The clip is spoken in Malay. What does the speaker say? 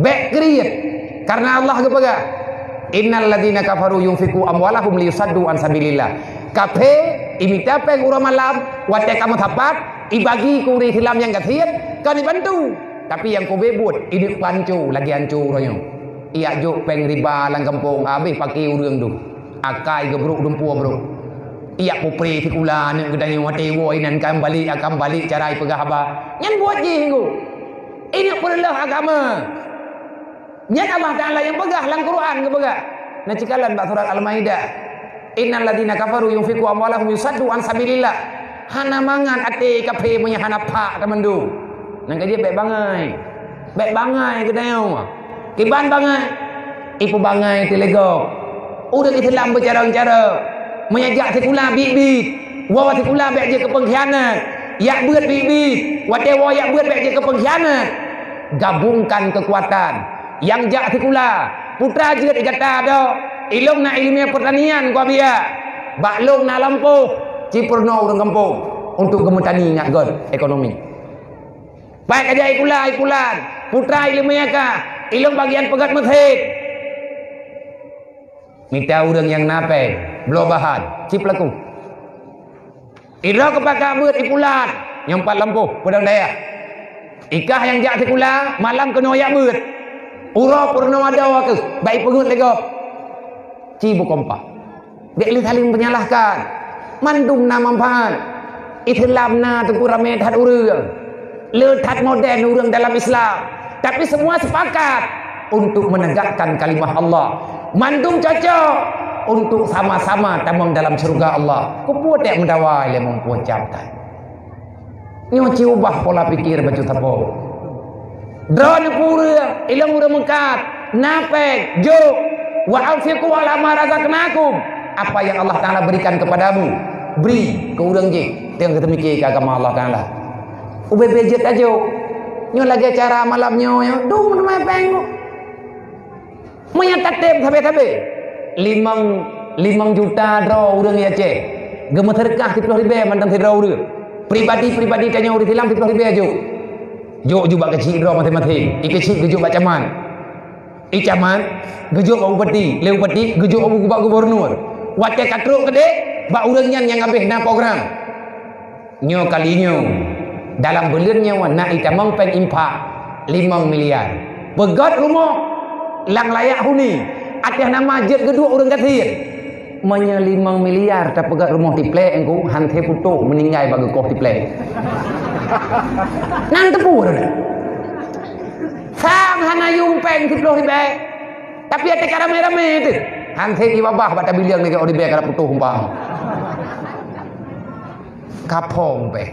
Bek kriet. Karena Allah kepada innal ladzina kafaru yunfiqu amwalahum liyusaddu an sabilillah. Kape imita peng urang malam wate kamu tapat ibagi ku ri Islam yang kathiet kan dibantu. Tapi yang kau bebut ini pancu lagi hancur royo. Iya jo peng riba lang kampung habis pakai urang tu. Akai gebruk dumpua bro. Iya pupri tikulan gedanya wate wo inan kan balik akan balik carai pegah haba. Nyan buat je hinggu. Ini perlah agama. Nyan Allah Taala yang pegah lang Quran ke pegah. Nah cikalan bak surat Al-Maidah. Innal ladzina kafaru yunfiqu amwalahum yusaddu an sabilillah. Hana mangan ate kape punya hana pak temandu. Nang dia baik bangai. Baik bangai kedayau. Kiban bangai. Ipu bangai telegok. Udah Islam bercara-cara. Menyajak sekula bit-bit. Wa sekula baik je ke pengkhianat. Yak beut bit-bit. Wa dewa yak beut baik je ke pengkhianat. Gabungkan kekuatan. Yang jak sekula. Putra je dikata dah. Ilmu nak ilmiah pertanian gua biar. Baklung nak lampuh. Cipurno orang kampung. Untuk gemutani nak god ekonomi. Baik aja ikulan. Putra ilmiah kah? Ilmu bagian pegat masjid. Minta orang yang nape. Belum bahan. Cip laku. Ira kepakai beut ikulan. Yang empat lampuh. Pedang daya. Ikah yang jak sekula. Malam kena ayak beut. Ura purna ada waktu. Baik pengut legop. Cibu kompak. Dia saling menyalahkan. Mandum na manfaat. Islam na tu rame that urang. Letat modern urang dalam Islam. Tapi semua sepakat untuk menegakkan kalimah Allah. Mandum cocok untuk sama-sama tamang dalam surga Allah. Kupu tak mendawai le mempunyai. Nyoci ubah pola pikir baju tapo. Drone pura ilang urang mengkat. Napek jok. Wa anfiqu ala ma razaqnakum. Apa yang Allah Taala berikan kepadamu, beri ke urang je. Tengok kita mikir ke agama Allah Taala. Ube bejet aja. Nyo lagi acara malamnya yo. Dung mana peng. Monya tatep tabe-tabe. 5 juta draw urang ya ce. Gema terkah 10.000 mandang draw urang. Pribadi tanya urang Islam 10.000 aja. Jo juga kecil draw matematik. Ikecil gejuk bacaman. Icaman gejuk bau bupati, le bupati gejuk bau gubernur. Wate katruk kede, bak urang yang habis na program. Nyo kalinyo dalam bulannya nak itamang peng impak 5 miliar. Begat rumah lang layak huni. Atih nama jet kedua urang katir. Manya 5 miliar tak pegat rumah diplek engku hante putuk meninggal bagi koh diplek. Nang tepu dah. Sang hana yumpeng 10.000. Tapi ada cara rame-rame itu. Hante di babah bata biliang ni ke odi be kada putuh umpang. Kapong pe.